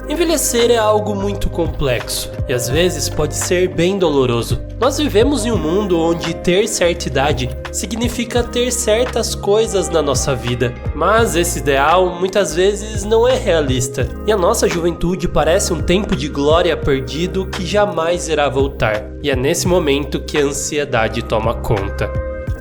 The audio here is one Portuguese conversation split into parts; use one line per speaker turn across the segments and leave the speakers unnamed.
Envelhecer é algo muito complexo e às vezes pode ser bem doloroso. Nós vivemos em um mundo onde ter certa idade significa ter certas coisas na nossa vida, mas esse ideal muitas vezes não é realista e a nossa juventude parece um tempo de glória perdido que jamais irá voltar, e é nesse momento que a ansiedade toma conta.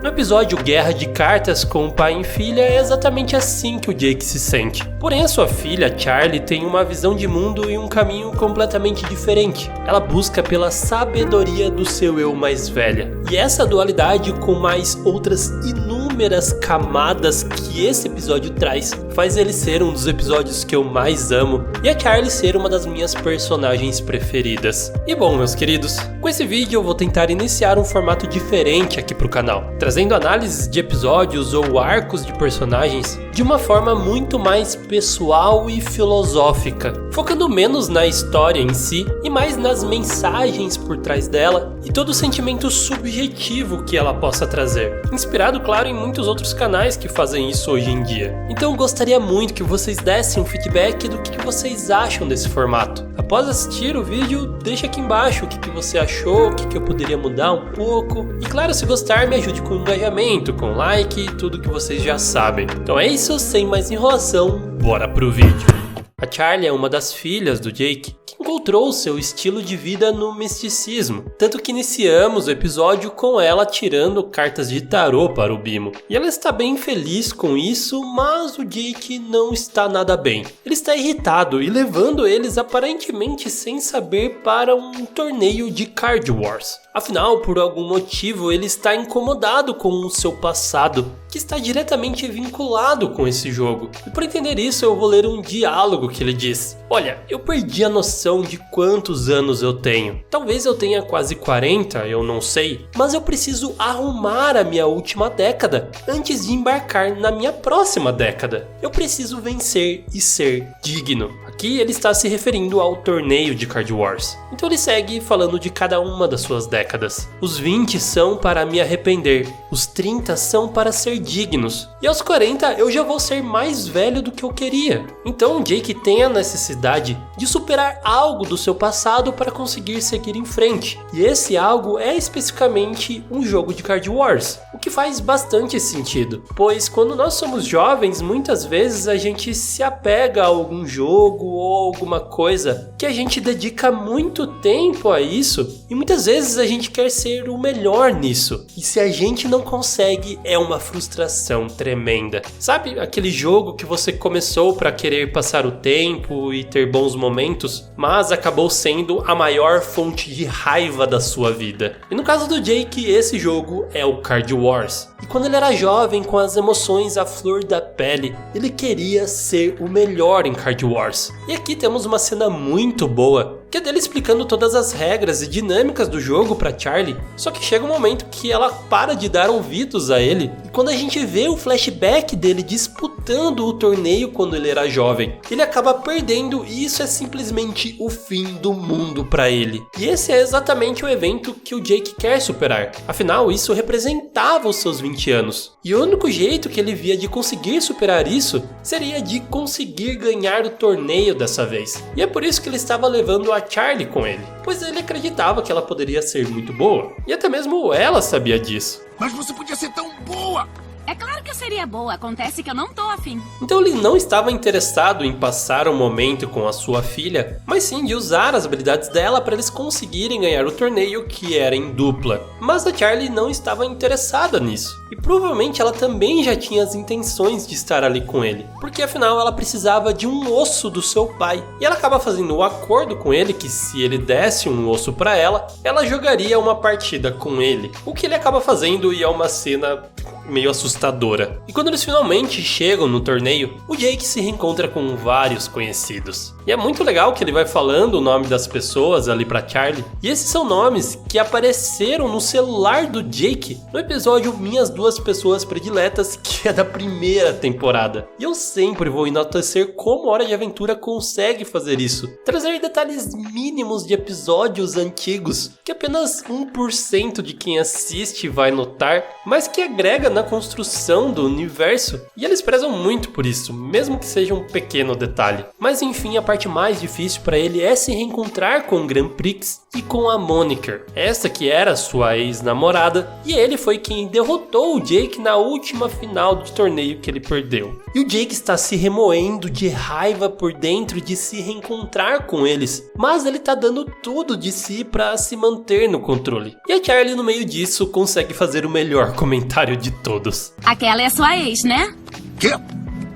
No episódio Guerra de Cartas com o pai e filha é exatamente assim que o Jake se sente. Porém a sua filha, Charlie, tem uma visão de mundo e um caminho completamente diferente. Ela busca pela sabedoria do seu eu mais velha. E essa dualidade, com mais outras inúmeras camadas que esse episódio traz, faz ele ser um dos episódios que eu mais amo e a Charlie ser uma das minhas personagens preferidas. E bom, meus queridos, com esse vídeo eu vou tentar iniciar um formato diferente aqui pro canal, trazendo análises de episódios ou arcos de personagens de uma forma muito mais pessoal e filosófica, focando menos na história em si e mais nas mensagens por trás dela e todo o sentimento subjetivo que ela possa trazer, inspirado, claro, em muitos outros canais que fazem isso hoje em dia. Então eu gostaria muito que vocês dessem um feedback do que vocês acham desse formato. Após assistir o vídeo, deixa aqui embaixo o que você achou, o que eu poderia mudar um pouco. E claro, se gostar, me ajude com o engajamento, com like e tudo que vocês já sabem. Então é isso, sem mais enrolação, bora pro vídeo. A Charlie é uma das filhas do Jake, que encontrou seu estilo de vida no misticismo, tanto que iniciamos o episódio com ela tirando cartas de tarô para o Bimo. E ela está bem feliz com isso, mas o Jake não está nada bem. Ele está irritado e levando eles aparentemente sem saber para um torneio de Card Wars. Afinal, por algum motivo, ele está incomodado com o seu passado, que está diretamente vinculado com esse jogo. E para entender isso, eu vou ler um diálogo que ele diz: "Olha, eu perdi a noção de quantos anos eu tenho. Talvez eu tenha quase 40, eu não sei, mas eu preciso arrumar a minha última década antes de embarcar na minha próxima década. Eu preciso vencer e ser digno." Aqui ele está se referindo ao torneio de Card Wars. Então ele segue falando de cada uma das suas décadas. Os 20 são para me arrepender, os 30 são para ser dignos, e aos 40 eu já vou ser mais velho do que eu queria. Então Jake tem a necessidade de superar algo do seu passado para conseguir seguir em frente, e esse algo é especificamente um jogo de Card Wars, o que faz bastante sentido, pois quando nós somos jovens, muitas vezes a gente se apega a algum jogo ou alguma coisa que a gente dedica muito tempo a isso, e muitas vezes a gente quer ser o melhor nisso, e se a gente não consegue, é uma frustração tremenda. Sabe aquele jogo que você começou para querer passar o tempo e ter bons momentos, mas acabou sendo a maior fonte de raiva da sua vida? E no caso do Jake, esse jogo é o Card Wars. E quando ele era jovem, com as emoções à flor da pele, ele queria ser o melhor em Card Wars. E aqui temos uma cena muito boa, que é dele explicando todas as regras e dinâmicas do jogo para Charlie, só que chega um momento que ela para de dar ouvidos a ele, e quando a gente vê o flashback dele disputando o torneio quando ele era jovem, ele acaba perdendo e isso é simplesmente o fim do mundo para ele. E esse é exatamente o evento que o Jake quer superar, afinal isso representava os seus 20 anos, e o único jeito que ele via de conseguir superar isso seria de conseguir ganhar o torneio dessa vez, e é por isso que ele estava levando a Charlie com ele, pois ele acreditava que ela poderia ser muito boa, e até mesmo ela sabia disso.
Mas você podia ser tão boa!
É claro que eu seria boa, acontece que eu não tô afim.
Então ele não estava interessado em passar um momento com a sua filha, mas sim de usar as habilidades dela para eles conseguirem ganhar o torneio, que era em dupla. Mas a Charlie não estava interessada nisso, e provavelmente ela também já tinha as intenções de estar ali com ele, porque afinal ela precisava de um osso do seu pai, e ela acaba fazendo um acordo com ele que se ele desse um osso para ela, ela jogaria uma partida com ele, o que ele acaba fazendo, e é uma cena meio assustadora. E quando eles finalmente chegam no torneio, o Jake se reencontra com vários conhecidos. E é muito legal que ele vai falando o nome das pessoas ali pra Charlie. E esses são nomes que apareceram no celular do Jake no episódio Minhas Duas Pessoas Prediletas, que é da primeira temporada. E eu sempre vou enaltecer como Hora de Aventura consegue fazer isso. Trazer detalhes mínimos de episódios antigos, que apenas 1% de quem assiste vai notar, mas que agrega na construção do universo, e eles prezam muito por isso, mesmo que seja um pequeno detalhe. Mas enfim, a parte mais difícil para ele é se reencontrar com o Grand Prix e com a Moniker, essa que era sua ex-namorada, e ele foi quem derrotou o Jake na última final de torneio que ele perdeu. E o Jake está se remoendo de raiva por dentro de se reencontrar com eles, mas ele tá dando tudo de si para se manter no controle. E a Charlie, no meio disso, consegue fazer o melhor comentário de todos.
Aquela é sua ex, né?
Quê?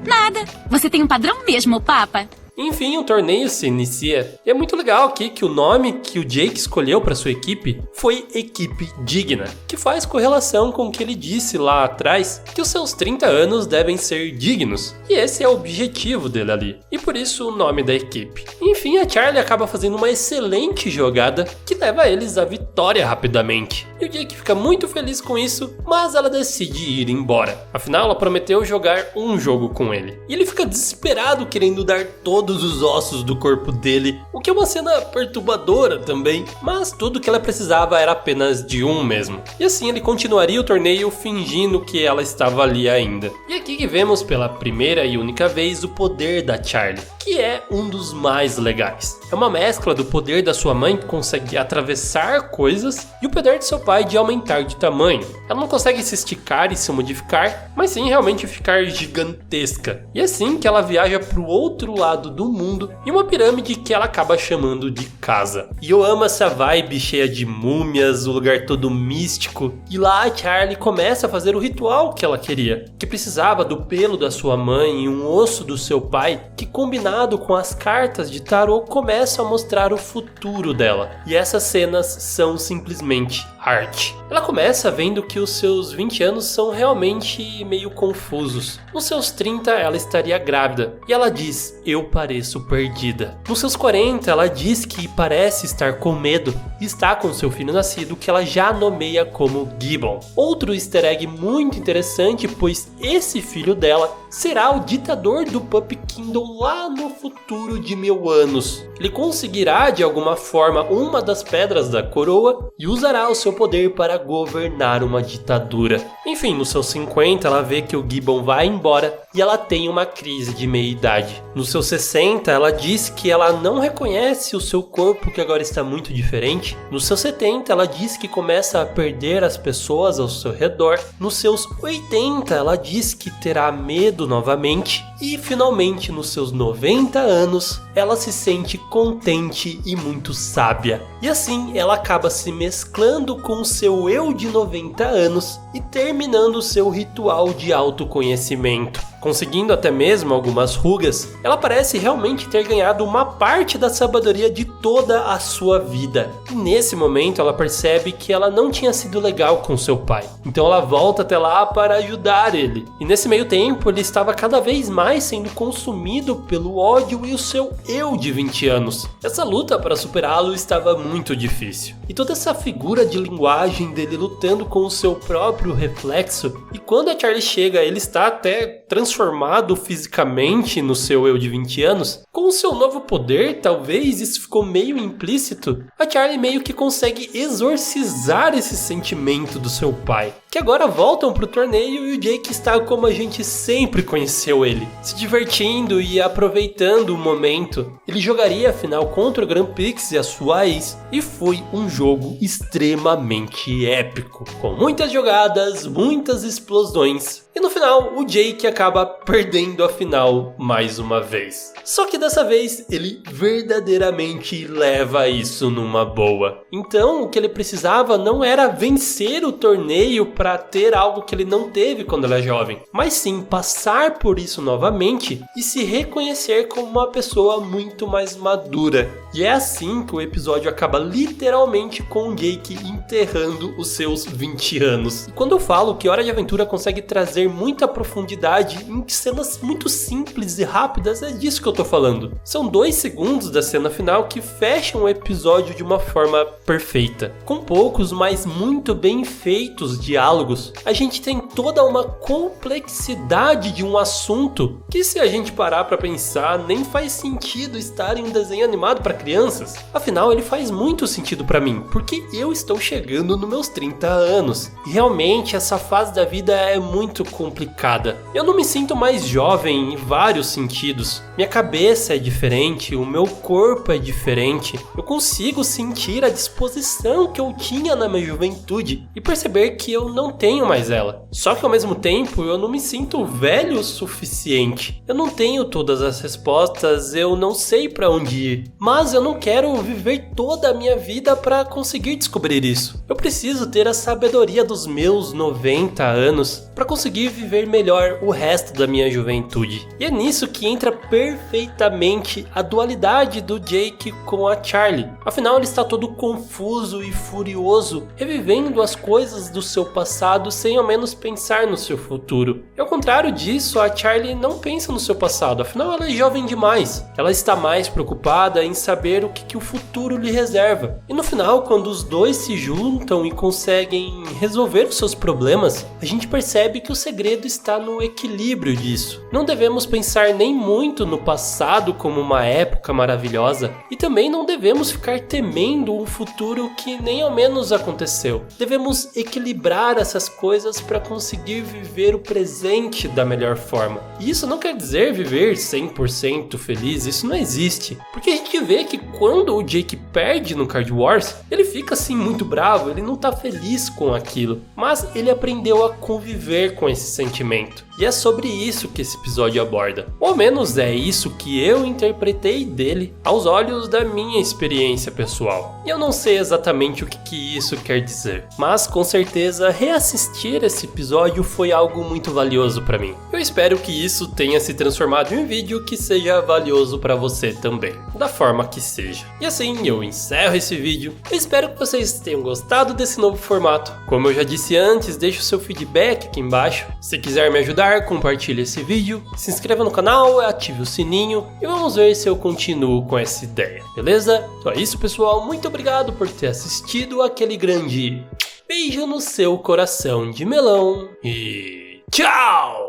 Nada. Você tem um padrão mesmo, papa.
Enfim, o torneio se inicia. E é muito legal aqui que o nome que o Jake escolheu para sua equipe foi Equipe Digna, que faz correlação com o que ele disse lá atrás, que os seus 30 anos devem ser dignos. E esse é o objetivo dele ali. E por isso o nome da equipe. Enfim, a Charlie acaba fazendo uma excelente jogada que leva eles à vitória rapidamente. E o Jake fica muito feliz com isso, mas ela decide ir embora. Afinal, ela prometeu jogar um jogo com ele. E ele fica desesperado querendo dar todos os ossos do corpo dele, o que é uma cena perturbadora também, mas tudo que ela precisava era apenas de um mesmo. E assim ele continuaria o torneio fingindo que ela estava ali ainda. E aqui que vemos pela primeira e única vez o poder da Charlie, que é um dos mais legais. É uma mescla do poder da sua mãe, que consegue atravessar coisas, e o poder de seu pai de aumentar de tamanho. Ela não consegue se esticar e se modificar, mas sim realmente ficar gigantesca. E é assim que ela viaja para o outro lado do mundo, e uma pirâmide que ela acaba chamando de casa. E eu amo essa vibe cheia de múmias, o lugar todo místico. E lá a Charlie começa a fazer o ritual que ela queria, que precisava do pelo da sua mãe e um osso do seu pai, que combinado com as cartas de tarô começam a mostrar o futuro dela. E essas cenas são simplesmente arte. Ela começa vendo que os seus 20 anos são realmente meio confusos. Nos seus 30 ela estaria grávida, e ela diz: eu pareço perdida. Nos seus 40 ela diz que parece estar com medo e está com seu filho nascido, que ela já nomeia como Gibbon. Outro easter egg muito interessante, pois esse filho dela será o ditador do Pup Kingdom lá no futuro de 1000 anos. Ele conseguirá de alguma forma uma das pedras da coroa e usará o seu poder para governar uma ditadura. Enfim, nos seus 50 ela vê que o Gibbon vai embora e ela tem uma crise de meia-idade. Nos seus 60 ela diz que ela não reconhece o seu corpo, que agora está muito diferente. Nos seus 70 ela diz que começa a perder as pessoas ao seu redor. Nos seus 80 ela diz que terá medo novamente. E finalmente nos seus 90 anos ela se sente contente e muito sábia. E assim ela acaba se mesclando com o seu eu de 90 anos e terminando o seu ritual de autoconhecimento. Conseguindo até mesmo algumas rugas, ela parece realmente ter ganhado uma parte da sabedoria de toda a sua vida. E nesse momento ela percebe que ela não tinha sido legal com seu pai. Então ela volta até lá para ajudar ele. E nesse meio tempo ele estava cada vez mais sendo consumido pelo ódio e o seu eu de 20 anos. Essa luta para superá-lo estava muito difícil. E toda essa figura de linguagem dele lutando com o seu próprio reflexo. E quando a Charlie chega, ele está até transformado fisicamente no seu eu de 20 anos. Com o seu novo poder, talvez isso ficou meio implícito, a Charlie meio que consegue exorcizar esse sentimento do seu pai, que agora voltam pro torneio e o Jake está como a gente sempre conheceu ele, se divertindo e aproveitando o momento. Ele jogaria a final contra o Grand Prix e a sua ex, e foi um jogo extremamente épico, com muitas jogadas, muitas explosões, e no final o Jake acaba perdendo a final mais uma vez. Só que dessa vez ele verdadeiramente leva isso numa boa. Então o que ele precisava não era vencer o torneio para ter algo que ele não teve quando ele é jovem, mas sim passar por isso novamente e se reconhecer como uma pessoa muito mais madura. E é assim que o episódio acaba literalmente com o Jake enterrando os seus 20 anos. E quando eu falo que Hora de Aventura consegue trazer muita profundidade em cenas muito simples e rápidas, é disso que eu tô falando. São 2 segundos da cena final que fecham o episódio de uma forma perfeita. Com poucos, mas muito bem feitos diálogos, a gente tem toda uma complexidade de um assunto que, se a gente parar pra pensar, nem faz sentido estar em um desenho animado para crianças. Afinal, ele faz muito sentido pra mim, porque eu estou chegando nos meus 30 anos. E realmente Realmente, essa fase da vida é muito complicada. Eu não me sinto mais jovem em vários sentidos. Minha cabeça é diferente, o meu corpo é diferente. Eu consigo sentir a disposição que eu tinha na minha juventude e perceber que eu não tenho mais ela. Só que ao mesmo tempo, eu não me sinto velho o suficiente. Eu não tenho todas as respostas, eu não sei para onde ir. Mas eu não quero viver toda a minha vida para conseguir descobrir isso. Eu preciso ter a sabedoria dos meus 90 anos para conseguir viver melhor o resto da minha juventude. E é nisso que entra perfeitamente a dualidade do Jake com a Charlie. Afinal, ele está todo confuso e furioso, revivendo as coisas do seu passado sem ao menos pensar no seu futuro. E ao contrário disso, a Charlie não pensa no seu passado, afinal ela é jovem demais. Ela está mais preocupada em saber o que o futuro lhe reserva. E no final, quando os dois se juntam e conseguem resolver os seus problemas, a gente percebe que o segredo está no equilíbrio disso. Não devemos pensar nem muito no passado como uma época maravilhosa e também não devemos ficar temendo um futuro que nem ao menos aconteceu. Devemos equilibrar essas coisas para conseguir viver o presente da melhor forma. E isso não quer dizer viver 100% feliz, isso não existe. Porque a gente vê que quando o Jake perde no Card Wars, ele fica assim muito bravo, ele não tá feliz com aquilo. Mas ele aprendeu a conviver com esse sentimento. E é sobre isso que esse episódio aborda. Ou ao menos é isso que eu interpretei dele aos olhos da minha experiência pessoal. E eu não sei exatamente o que isso quer dizer. Mas com certeza reassistir esse episódio foi algo muito valioso para mim. Eu espero que isso tenha se transformado em um vídeo que seja valioso para você também. Da forma que seja. E assim eu encerro esse vídeo. Eu espero que vocês tenham gostado desse novo formato. Como eu já disse antes, deixe o seu feedback aqui embaixo. Se quiser me ajudar, compartilhe esse vídeo, se inscreva no canal, ative o sininho e vamos ver se eu continuo com essa ideia, beleza? Então é isso, pessoal, muito obrigado por ter assistido, aquele grande beijo no seu coração de melão e tchau!